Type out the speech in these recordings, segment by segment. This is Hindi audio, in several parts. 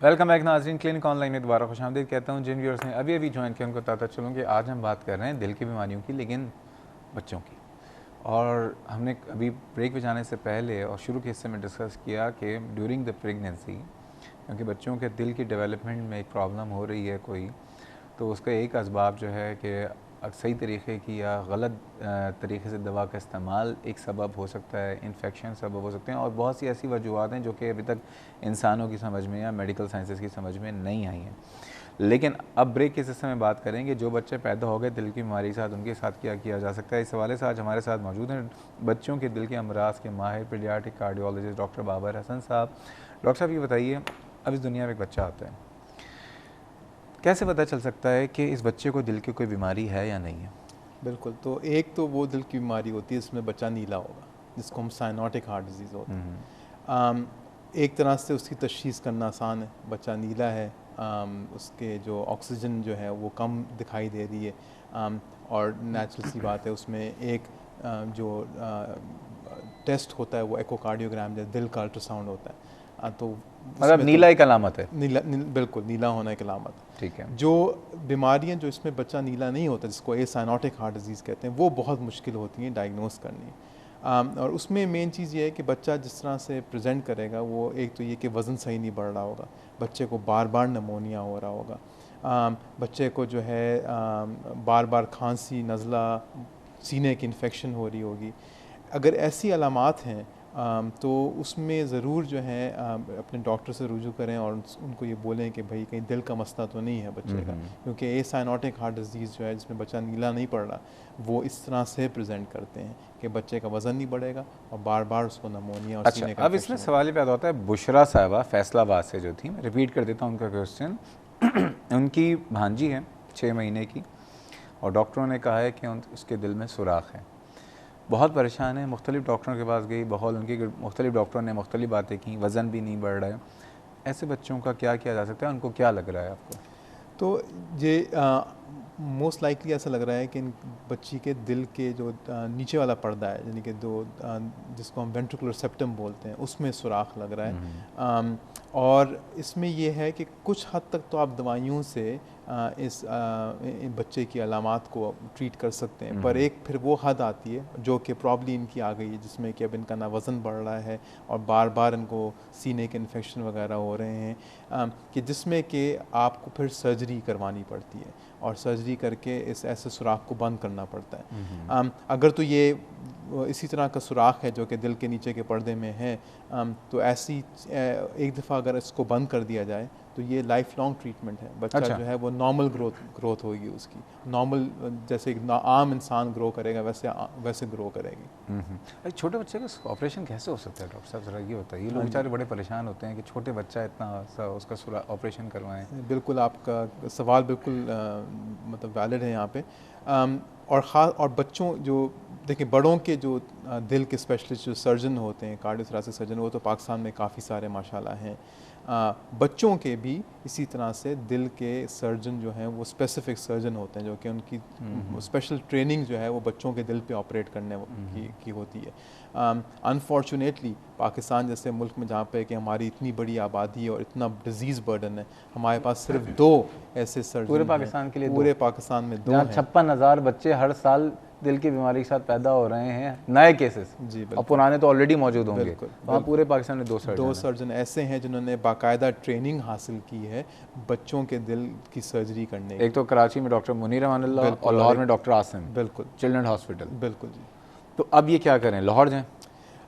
वेलकम बैक नाज़रीन। क्लिनिक ऑनलाइन में दोबारा खुशामदीद कहता हूँ। जिन व्यूअर्स ने अभी ज्वाइन किया उनको बताता चलूँ कि आज हम बात कर रहे हैं दिल की बीमारियों की, लेकिन बच्चों की। और हमने अभी ब्रेक पे जाने से पहले और शुरू के हिस्से में डिस्कस किया कि ड्यूरिंग द प्रेगनेंसी, क्योंकि बच्चों के दिल की डेवलपमेंट में एक प्रॉब्लम हो रही है कोई, तो उसका एक असबाब जो है कि सही तरीके की या गलत तरीके से दवा का इस्तेमाल एक सबब हो सकता है, इन्फेक्शन सबब हो सकते हैं, और बहुत सी ऐसी वजूहत हैं जो कि अभी तक इंसानों की समझ में या मेडिकल साइंसेस की समझ में नहीं आई हैं। लेकिन अब ब्रेक के सिलसिले में बात करेंगे जो बच्चे पैदा हो गए दिल की बीमारी के साथ, उनके साथ क्या किया जा सकता है। इस हवाले से आज हमारे साथ मौजूद हैं बच्चों के दिल के अमराज के माहिर paediatric cardiologist doctor Babar Hasan Sahab. Doctor साहब, ये बताइए, अब इस दुनिया में एक बच्चा आता है, कैसे पता चल सकता है कि इस बच्चे को दिल की कोई बीमारी है या नहीं है? बिल्कुल। तो एक तो वो दिल की बीमारी होती है इसमें बच्चा नीला होगा, जिसको हम साइनोटिक हार्ट डिजीज़ होता है। एक तरह से उसकी तशख़ीस करना आसान है, बच्चा नीला है, उसके जो ऑक्सीजन जो है वो कम दिखाई दे रही है, और नेचुरल सी बात है उसमें एक जो टेस्ट होता है वो एकोकार्डियोग्राम जैसे दिल का अल्ट्रासाउंड होता है। तो मतलब नीला एक अलामत है? बिल्कुल नीला होना एक अलामत है। ठीक है। जो बीमारियां जो इसमें बच्चा नीला नहीं होता, जिसको ए साइनोटिक हार्ट डिजीज़ कहते हैं, वो बहुत मुश्किल होती हैं डायग्नोस करनी। और उसमें मेन चीज़ ये है कि बच्चा जिस तरह से प्रेजेंट करेगा, वो एक तो ये कि वज़न सही नहीं बढ़ रहा होगा, बच्चे को बार बार नमोनिया हो रहा होगा, बच्चे को जो है बार बार खांसी, नज़ला, सीने की इन्फेक्शन हो रही होगी। अगर ऐसी अलामात हैं तो उसमें ज़रूर जो है अपने डॉक्टर से रुजू करें और उनको ये बोलें कि भाई कहीं दिल का मसला तो नहीं है बच्चे का, क्योंकि ए साइनोटिक हार्ट डिजीज़ जो है जिसमें बच्चा नीला नहीं पड़ रहा, वो इस तरह से प्रेजेंट करते हैं कि बच्चे का वज़न नहीं बढ़ेगा और बार बार उसको नमोनिया और सीने का अब इसमें सवाल ये पैदा होता है, बुशरा साहबा फैसलाबाद से जो थी, मैं रिपीट कर देता हूँ उनका क्वेश्चन। उनकी भांजी है 6 महीने की, और डॉक्टरों ने कहा है कि उसके दिल में सुराख है, बहुत परेशान है, मुख्तलिफ डॉक्टरों के पास गई, बहुत उनकी मुख्तलिफ डॉक्टरों ने मुख्तलिफ बातें की, वज़न भी नहीं बढ़ रहा है। ऐसे बच्चों का क्या किया जा सकता है? उनको क्या लग रहा है आपको? तो ये मोस्ट लाइकली ऐसा लग रहा है कि इन बच्ची के दिल के जो नीचे वाला पर्दा है, यानी कि जो जिसको हम वेंट्रिकुलर सेप्टम बोलते हैं, उसमें सुराख लग रहा है। और इसमें यह है कि कुछ हद तक तो आप दवाइयों से इन बच्चे की अलामात को ट्रीट कर सकते हैं, पर एक फिर वो हद आती है जो कि प्रॉब्ली इनकी आ गई है, जिसमें कि अब इनका ना वज़न बढ़ रहा है और बार बार इनको सीने के इन्फेक्शन वगैरह हो रहे हैं, कि जिसमें कि आपको फिर सर्जरी करवानी पड़ती है और सर्जरी करके इस ऐसे सुराख को बंद करना पड़ता है। अगर तो ये इसी तरह का सुराख है जो कि दिल के नीचे के पर्दे में है, तो ऐसी एक दफ़ा अगर इसको बंद कर दिया जाए तो ये लाइफ लॉन्ग ट्रीटमेंट है। बच्चा जो है वो नॉर्मल ग्रोथ होगी उसकी, नॉर्मल जैसे आम इंसान ग्रो करेगा वैसे ग्रो करेगी। छोटे बच्चे का ऑपरेशन कैसे हो सकता है डॉक्टर साहब, ज़रा ये बताइए। लोग बेचारे बड़े परेशान होते हैं कि छोटे बच्चा इतना सा उसका ऑपरेशन करवाएं। बिल्कुल, आपका सवाल बिल्कुल मतलब वैलिड है यहाँ पे। और बच्चों जो देखिए, बड़ों के जो दिल के स्पेशलिस्ट जो सर्जन होते हैं, कार्डियोथोरैसिक सर्जन, वो तो पाकिस्तान में काफ़ी सारे माशाल्लाह हैं। बच्चों के भी इसी तरह से दिल के सर्जन जो हैं वो स्पेसिफिक सर्जन होते हैं, जो कि उनकी स्पेशल ट्रेनिंग जो है वो बच्चों के दिल पे ऑपरेट करने की होती है। अनफॉर्चुनेटली पाकिस्तान जैसे मुल्क में, जहाँ पे कि हमारी इतनी बड़ी आबादी है और इतना डिजीज़ बर्डन है, हमारे पास सिर्फ 2 ऐसे सर्जन पूरे पाकिस्तान के लिए? पूरे पाकिस्तान में 2 हैं। 56,000 बच्चे हर साल दिल की बीमारी के साथ पैदा हो रहे हैं, नए केसेस। जी, और पुराने तो ऑलरेडी मौजूद होंगे। बिल्कुल, वहाँ पूरे पाकिस्तान में 2 सर्जन ऐसे हैं जिन्होंने बाकायदा ट्रेनिंग हासिल की है बच्चों के दिल की सर्जरी करने की। एक तो कराची में डॉक्टर मुनीर अमानुल्लाह और लाहौर में डॉक्टर आसिम, बिल्कुल, चिल्ड्रन हॉस्पिटल। बिल्कुल जी। तो अब ये क्या करें, लाहौर जाएँ?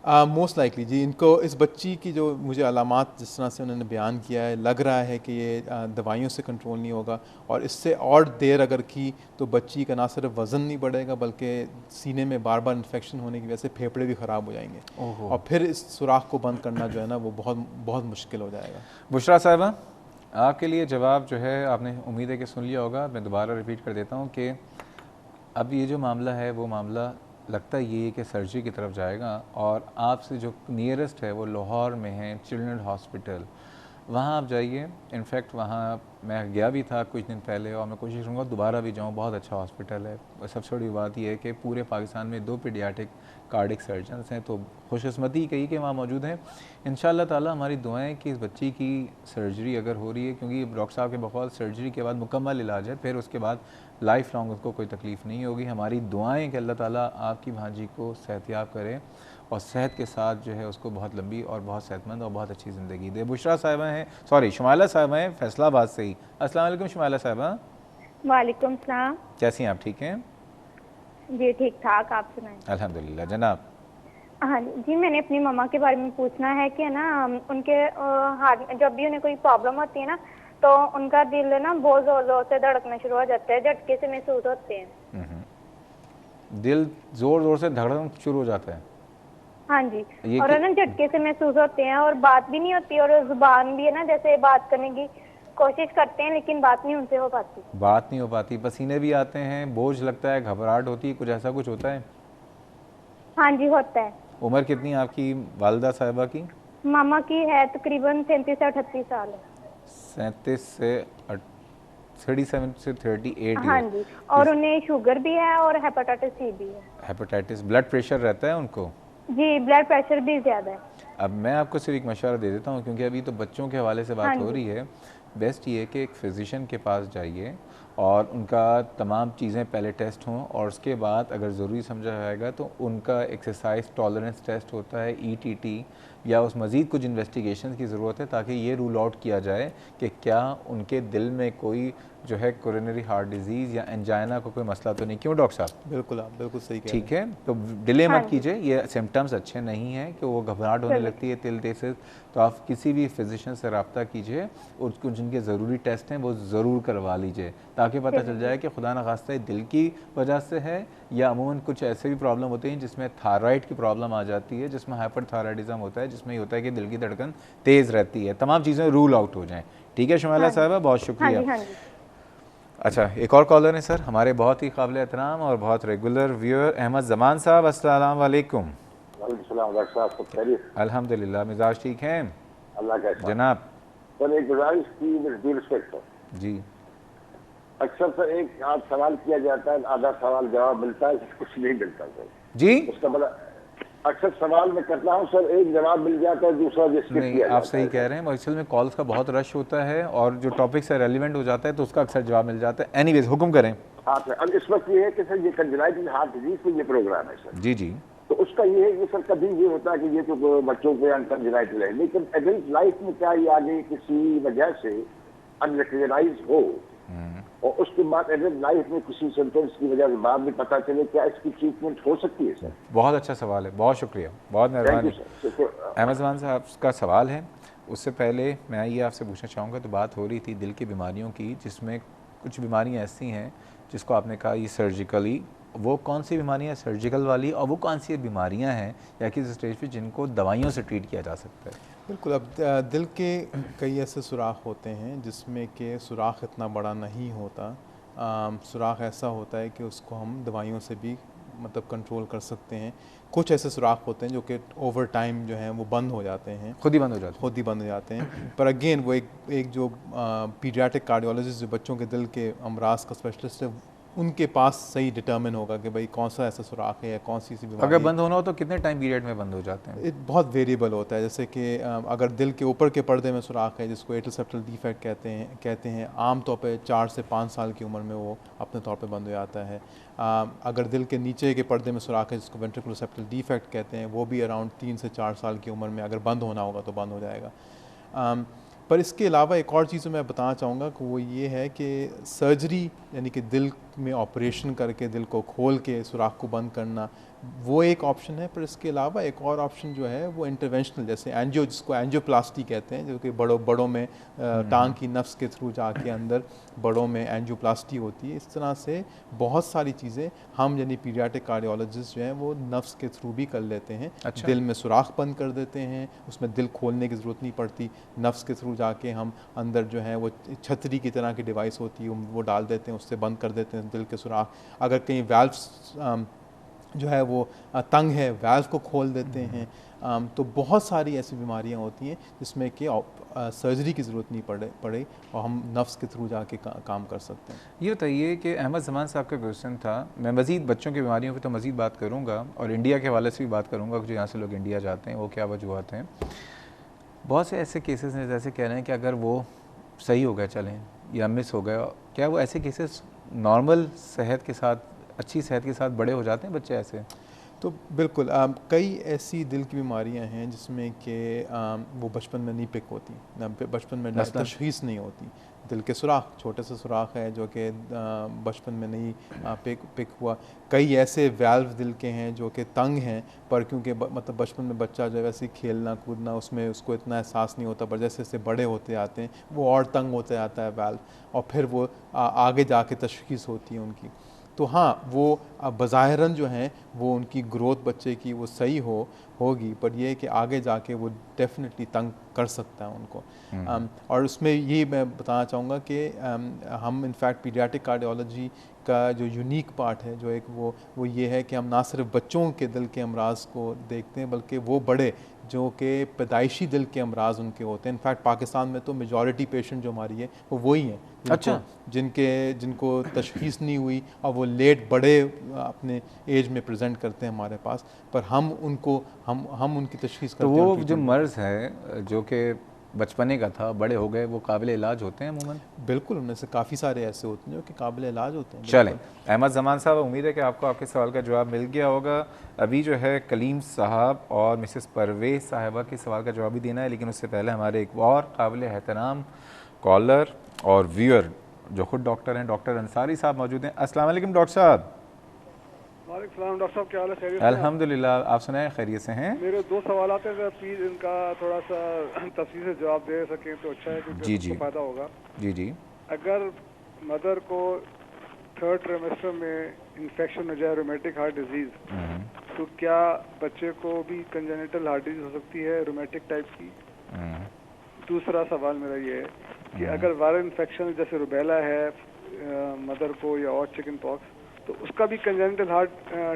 मोस्ट लाइकली जी, इनको इस बच्ची की जो मुझे अलामात जिस तरह से उन्होंने बयान किया है, लग रहा है कि ये दवाइयों से कंट्रोल नहीं होगा, और इससे और देर अगर की तो बच्ची का ना सिर्फ वज़न नहीं बढ़ेगा बल्कि सीने में बार बार इन्फेक्शन होने की वजह से फेफड़े भी ख़राब हो जाएंगे, और फिर इस सुराख को बंद करना जो है ना वो बहुत बहुत मुश्किल हो जाएगा। बुशरा साहबा, आपके लिए जवाब जो है आपने उम्मीद है कि सुन लिया होगा। मैं दोबारा रिपीट कर देता हूँ कि अब ये जो मामला है वो मामला लगता है ये कि सर्जरी की तरफ जाएगा, और आपसे जो नियरेस्ट है वो लाहौर में है चिल्ड्रन हॉस्पिटल। वहाँ आप जाइए। इनफैक्ट वहाँ मैं गया भी था कुछ दिन पहले और मैं कोशिश करूँगा दोबारा भी जाऊँ। बहुत अच्छा हॉस्पिटल है। और सबसे बड़ी बात यह है कि पूरे पाकिस्तान में 2 पीडियाट्रिक कार्डिक सर्जन्स हैं, तो खुशकिस्मती कही कि वहाँ मौजूद हैं। इंशाअल्लाह ताला हमारी दुआएं कि इस बच्ची की सर्जरी अगर हो रही है, क्योंकि डॉक्टर साहब के बकौल सर्जरी के बाद मुकम्मल इलाज है, फिर उसके बाद लाइफ लॉन्ग उसको कोई तकलीफ़ नहीं होगी। हमारी दुआएं कि अल्लाह ताला आपकी भांजी को सेहतियाब करे और सेहत के साथ जो है उसको बहुत लंबी और बहुत सेहतमंद और बहुत अच्छी ज़िंदगी दे। बुशरा साहिबा हैं, सॉरी शुमाइला साहिबा हैं फैसलाबाद से ही। अस्सलाम वालेकुम शुमाइला साहिबा। वालेकुम सलाम। कैसी हैं आप? ठीक हैं? जी ठीक ठाक, आप सुनाएं। अल्हम्दुलिल्लाह। जनाब। हाँ जी, मैंने अपनी मम्मा के बारे में पूछना है कि ना उनके हार्ट में जब भी उन्हें कोई प्रॉब्लम होती है ना, तो उनका दिल ना बहुत जोर जोर से धड़कना शुरू हो जाता है, झटके से महसूस होते हैं। दिल जोर जोर से धड़कना शुरू हो जाता है? हाँ जी, और है ना झटके से महसूस होते हैं और बात भी नहीं होती, और जुबान भी है ना जैसे बात करने की कोशिश करते हैं लेकिन बात नहीं उनसे हो पाती। बात नहीं हो पाती, पसीने भी आते हैं, बोझ लगता है, घबराहट होती है, कुछ ऐसा कुछ होता है? हाँ जी होता है। उम्र कितनी है आपकी वालदा साहिबा की? मामा की है तकरीबन 37 से 38 साल है। 37 से 37 से 38 हाँ जी, और उन्हें शुगर भी है और हेपेटाइटिस सी भी है। हेपेटाइटिस, ब्लड प्रेशर रहता है उनको? जी, ब्लड प्रेशर भी ज़्यादा है। अब मैं आपको सिर्फ एक मशवरा दे देता हूँ, क्योंकि अभी तो बच्चों के हवाले से बात हो रही है। बेस्ट ये है कि एक फ़िज़िशियन के पास जाइए और उनका तमाम चीज़ें पहले टेस्ट हों, और उसके बाद अगर ज़रूरी समझा जाएगा तो उनका एक्सरसाइज टॉलरेंस टेस्ट होता है, ईटीटी, या उस मज़ीद कुछ इन्वेस्टिगेशन की ज़रूरत है, ताकि ये रूल आउट किया जाए कि क्या उनके दिल में कोई जो है कोरोनरी हार्ट डिजीज़ या एंजाइना को कोई मसला तो नहीं। क्यों डॉक्टर साहब? बिल्कुल, आप बिल्कुल सही कह रहे हैं। ठीक है, तो डिले मत कीजिए। ये सिम्टम्स अच्छे नहीं हैं कि वो घबराहट होने लगती है, तिल तेज, तो आप किसी भी फिजिशियन से रब्ता कीजिए, उसको जिनके ज़रूरी टेस्ट हैं वो ज़रूर करवा लीजिए, ताकि पता चल जाए कि खुदा न खास्ता दिल की वजह से है या अमूमन कुछ ऐसे भी प्रॉब्लम होते हैं जिसमें थायराइड की प्रॉब्लम आ जाती है, जिसमें हाइपरथायराइडिज्म होता है, जिसमें ये होता है कि दिल की धड़कन तेज़ रहती है। तमाम चीज़ें रूल आउट हो जाएँ। ठीक है शुमाइला साहिबा, बहुत शुक्रिया। अच्छा, एक और कॉलर है सर, हमारे बहुत ही काबिल एहतराम और बहुत रेगुलर व्यूअर अहमद जमान साहब। अस्सलाम वालेकुम। अल्हम्दुलिल्लाह, मिजाज ठीक हैं? अल्लाह का जनाब। सर एक गुजारिश की ड्यू रिस्पेक्ट सर। जी। अक्सर सर एक आज सवाल किया जाता है, आधा सवाल जवाब मिलता है, कुछ नहीं मिलता सर। जी, उसका बड़ा अक्सर सवाल मैं करता हूँ सर, एक जवाब मिल जाता है, दूसरा नहीं आप सही कह रहे हैं। असल में कॉल्स का बहुत रश होता है और जो टॉपिक से रेलिवेंट हो जाता है तो उसका अक्सर जवाब मिल जाता है। एनीवेज, हुक्म करें। हाँ सर, अब इस वक्त ये है कि सर ये कंजलाइटिस हार्ट डिजीज पे ये प्रोग्राम है सर। जी जी। तो उसका ये है कि सर कभी ये होता है कि ये तो बच्चों को कंजलाइटिस है, लेकिन एडल्ट लाइफ में क्या ये आगे किसी वजह से अनरिकग्नाइज हो और उसके बाद एडल्ट लाइफ में किसी सिम्टम्स की वजह से बाद में पता चले, क्या इसकी ट्रीटमेंट हो सकती है सर? बहुत अच्छा सवाल है, बहुत शुक्रिया, बहुत मेहरबानी। अहमद जमान साहब का सवाल है। उससे पहले मैं ये आपसे पूछना चाहूँगा, तो बात हो रही थी दिल की बीमारियों की, जिसमें कुछ बीमारियाँ ऐसी हैं जिसको आपने कहा ये सर्जिकली, वो कौन सी बीमारियाँ सर्जिकल वाली, और वो कौन सी बीमारियाँ हैं या किस स्टेज पे जिनको दवाइयों से ट्रीट किया जा सकता है? बिल्कुल, अब दिल के कई ऐसे सुराख होते हैं जिसमें कि सुराख इतना बड़ा नहीं होता। सुराख ऐसा होता है कि उसको हम दवाइयों से भी मतलब कंट्रोल कर सकते हैं। कुछ ऐसे सुराख होते हैं जो कि ओवर टाइम जो हैं वो बंद हो जाते हैं, खुद ही बंद हो जाते हैं। पर अगेन वो एक जो पीडियाट्रिक कार्डियोलॉजिस्ट जो बच्चों के दिल के अमराज का स्पेशलिस्ट है, उनके पास सही डिटर्मिन होगा कि भाई कौन सा ऐसा सुराख है या कौन सी बीमारी। अगर बंद होना हो तो कितने टाइम पीरियड में बंद हो जाते हैं? बहुत वेरिएबल होता है। जैसे कि अगर दिल के ऊपर के पर्दे में सुराख है जिसको एट्रियल सेप्टल डिफेक्ट कहते हैं, आम तौर पे 4 से 5 साल की उम्र में वो अपने तौर पे बंद हो जाता है। अगर दिल के नीचे के पर्दे में सुराख है जिसको वेंट्रिकुलर सेप्टल डिफेक्ट कहते हैं, वो भी अराउंड 3 से 4 साल की उम्र में अगर बंद होना होगा तो बंद हो जाएगा। पर इसके अलावा एक और चीज़ मैं बताना चाहूँगा कि वो ये है कि सर्जरी यानी कि दिल में ऑपरेशन करके दिल को खोल के सुराख को बंद करना वो एक ऑप्शन है। पर इसके अलावा एक और ऑप्शन जो है वो इंटरवेंशनल, जैसे एंजियो, जिसको एंजियोप्लास्टी कहते हैं, जो कि बड़ों में टांग की नफ्स के थ्रू जाके अंदर बड़ों में एंजियोप्लास्टी होती है। इस तरह से बहुत सारी चीज़ें हम यानी पीडियाट्रिक कार्डियोलॉजिस्ट जो हैं वो नफ्स के थ्रू भी कर लेते हैं। अच्छा। दिल में सुराख बंद कर देते हैं, उसमें दिल खोलने की ज़रूरत नहीं पड़ती। नफ्स के थ्रू जाके हम अंदर जो है वो छतरी की तरह की डिवाइस होती है वो डाल देते हैं, उससे बंद कर देते हैं दिल के सुराख। अगर कहीं वाल्व्स जो है वो तंग है, वाल्व को खोल देते हैं। तो बहुत सारी ऐसी बीमारियां होती हैं जिसमें कि सर्जरी की ज़रूरत नहीं पड़े और हम नफ्स के थ्रू जाके काम कर सकते हैं। ये बताइए कि अहमद ज़मान साहब का क्वेश्चन था, मैं मज़ीद बच्चों की बीमारियों पे तो मज़ीद बात करूँगा और इंडिया के हवाले से भी बात करूँगा कि जो यहाँ से लोग इंडिया जाते हैं वो क्या वजूहत हैं। बहुत से ऐसे केसेस हैं जैसे कह रहे हैं कि अगर वो सही हो गए चलें या मिस हो गए, क्या वो ऐसे केसेस नॉर्मल सेहत के साथ, अच्छी सेहत के साथ बड़े हो जाते हैं बच्चे ऐसे? तो बिल्कुल कई ऐसी दिल की बीमारियां हैं जिसमें कि वो बचपन में नहीं पिक होती, बचपन में तशख़ीस नहीं होती। दिल के सुराख, छोटे से सुराख है जो कि बचपन में नहीं पिक हुआ। कई ऐसे वाल्व दिल के हैं जो कि तंग हैं, पर क्योंकि मतलब बचपन में बच्चा जो है वैसे खेलना कूदना उसमें उसको इतना एहसास नहीं होता, पर जैसे जैसे बड़े होते आते हैं वो और तंग होते आता है वाल्व, और फिर वो आगे जाके तशख़ीस होती है उनकी। तो हाँ, वो बज़ाहिरन जो हैं वो उनकी ग्रोथ बच्चे की वो सही होगी, पर ये है कि आगे जाके वो डेफिनेटली तंग कर सकता है उनको। और उसमें ये मैं बताना चाहूँगा कि हम इनफैक्ट पीडियाट्रिक कार्डियोलॉजी का जो यूनिक पार्ट है, जो एक वो ये है कि हम ना सिर्फ बच्चों के दिल के अमराज को देखते हैं बल्कि वो बड़े जो कि पैदाइशी दिल के अमराज उनके होते हैं। इनफैक्ट पाकिस्तान में तो मेजॉरिटी पेशेंट जो हमारी है वो वही हैं, अच्छा, जिनको तशख़ीस नहीं हुई और वो लेट बड़े अपने एज में प्रेजेंट करते हैं हमारे पास, पर हम उनकी तशख़ीस करते तो हैं। वो जो मर्ज़ है जो कि बचपने का था, बड़े हो गए, वो काबिल इलाज होते हैं अमूमन? बिल्कुल, उनमें से काफ़ी सारे ऐसे होते हैं जो कि काबिल इलाज होते हैं। चलें, अहमद ज़मान साहब, उम्मीद है कि आपको आपके सवाल का जवाब मिल गया होगा। अभी जो है कलीम साहब और मिसेस परवेज़ साहिबा के सवाल का जवाब भी देना है, लेकिन उससे पहले हमारे एक और काबिल एहतराम कॉलर और व्यूअर जो खुद डॉक्टर हैं, डॉक्टर अंसारी साहब मौजूद हैं। अस्सलाम वालेकुम डॉक्टर साहब। वालेकुम सलाम डॉक्टर साहब, क्या हाल है? खैरियत से? अल्हम्दुलिल्लाह, आप सुनाएं, खैरियत से हैं? मेरे दो सवालात हैं, प्लीज़ इनका थोड़ा सा तफसील से जवाब दे सकें तो अच्छा है, क्योंकि उसको फ़ायदा होगा। जी जी। अगर मदर को थर्ड ट्राइमेस्टर में इन्फेक्शन हो जाए, रोमेटिक हार्ट डिजीज़, तो क्या बच्चे को भी कंजेनिटल हार्ट डिजीज़ हो सकती है रोमेटिक टाइप की? दूसरा सवाल मेरा ये है कि अगर वायरल इन्फेक्शन जैसे रुबेला है मदर को या और चिकन पॉक्स, तो उसका भी कंजेनिटल हार्ट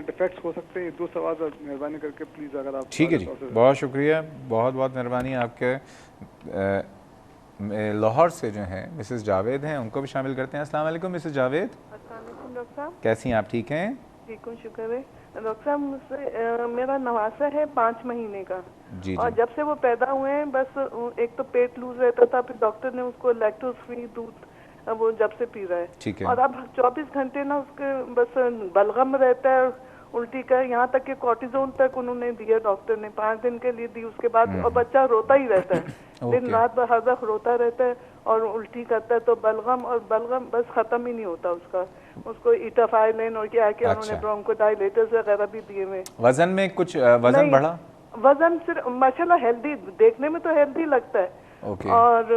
डिफेक्ट्स हो सकते हैं? ये दो सवाल मेहरबानी करके प्लीज़ अगर आप। ठीक है जी, बहुत शुक्रिया, बहुत बहुत मेहरबानी आपके। लाहौर से जो हैं मिसेस जावेद हैं, उनको भी शामिल करते हैं। अस्सलाम वालेकुम मिसेस जावेद। अस्सलाम वालेकुम डॉक्टर साहब। कैसी हैं आप, ठीक हैं? ठीक हूँ, शुक्र है। डॉक्टर साहब, मुझसे मेरा नवासा है 5 महीने का। जी और जी। जब से वो पैदा हुए हैं बस एक तो पेट लूज रहता था, फिर डॉक्टर ने उसको लैक्टोज फ्री दूध वो जब से पी रहा है। ठीक है। और अब 24 घंटे ना उसके बस बलगम रहता है, उल्टी का, यहाँ तक कि कॉर्टिजोन तक उन्होंने दिया डॉक्टर ने, 5 दिन के लिए दी। उसके बाद और बच्चा रोता ही रहता है दिन रात हर वक्त रोता रहता है और उल्टी करता है। तो बलगम बस खत्म ही नहीं होता उसका। उसको इटाफाइलिन और क्या क्या उन्होंने ब्रोंकोडायलेटर्स वगैरह भी दिए हुए। वजन में कुछ वजन बढ़ा? वजन सिर्फ माशाल्लाह हेल्दी, देखने में तो हेल्दी लगता है। और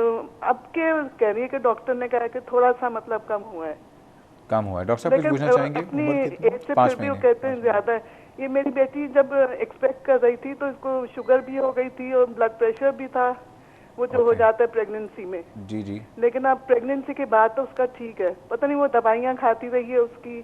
अब के कह रही है कि डॉक्टर ने कहा कि थोड़ा सा मतलब कम हुआ है। कम हुआ है? डॉक्टर साहब कुछ पूछना चाहेंगे? अपनी एज से फिर भी वो कहते हैं ज्यादा है। ये मेरी बेटी जब एक्सपेक्ट कर रही थी तो इसको शुगर भी हो गई थी और ब्लड प्रेशर भी था, वो जो हो जाता है प्रेगनेंसी में। जी जी। लेकिन अब प्रेगनेंसी के बाद तो उसका ठीक है, पता नहीं वो दवाइयाँ खाती रही है उसकी,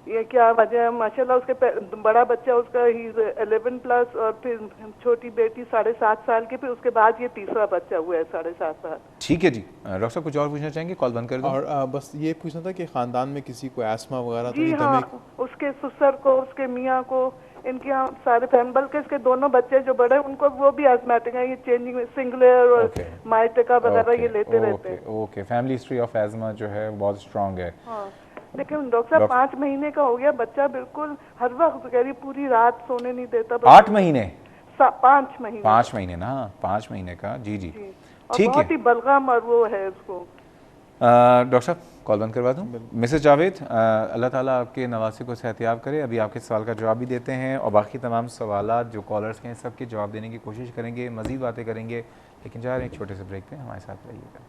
ये क्या वजह है। माशाल्लाह उसके बड़ा बच्चा उसका ही 11+ और फिर छोटी बेटी 7.5 साल की, फिर उसके बाद ये तीसरा बच्चा हुआ है 7.5 साल। ठीक है जी। डॉक्टर साहब कुछ और पूछना चाहेंगे? कॉल बंद कर दो। और बस ये पूछना था कि ख़ानदान में किसी को एस्मा वगैरह तो जी नहीं? हाँ, उसके ससुर को, उसके मियाँ को, इनके यहाँ सारे फैमिली, बल्कि इसके दोनों बच्चे जो बड़े हैं उनको वो भी एस्मेटिक है। ये चेंजिंग सिंगुलर और माइटिका वगैरह ये लेते रहते हैं। Okay, family history of ESMA जो है बहुत स्ट्रांग है। हाँ, लेकिन डॉक्टर साहब 5 महीने का हो गया बच्चा, बिल्कुल हर वक्त कह रही पूरी रात सोने नहीं देता। 8 महीने? 5 महीने। 5 महीने ना, 5 महीने का। जी जी, ठीक है। बहुत ही बलगम और वो है उसको। डॉक्टर साहब कॉल बंद करवा दूँ? मिसेस जावेद, अल्लाह ताला आपके नवासे को सेहतियाब करे। अभी आपके सवाल का जवाब भी देते हैं और बाकी तमाम सवालात जो कॉलर्स के हैं सबके जवाब देने की कोशिश करेंगे, मज़ीद बातें करेंगे, लेकिन जा रहे हैं एक छोटे से ब्रेक पे, हमारे साथ रहिएगा।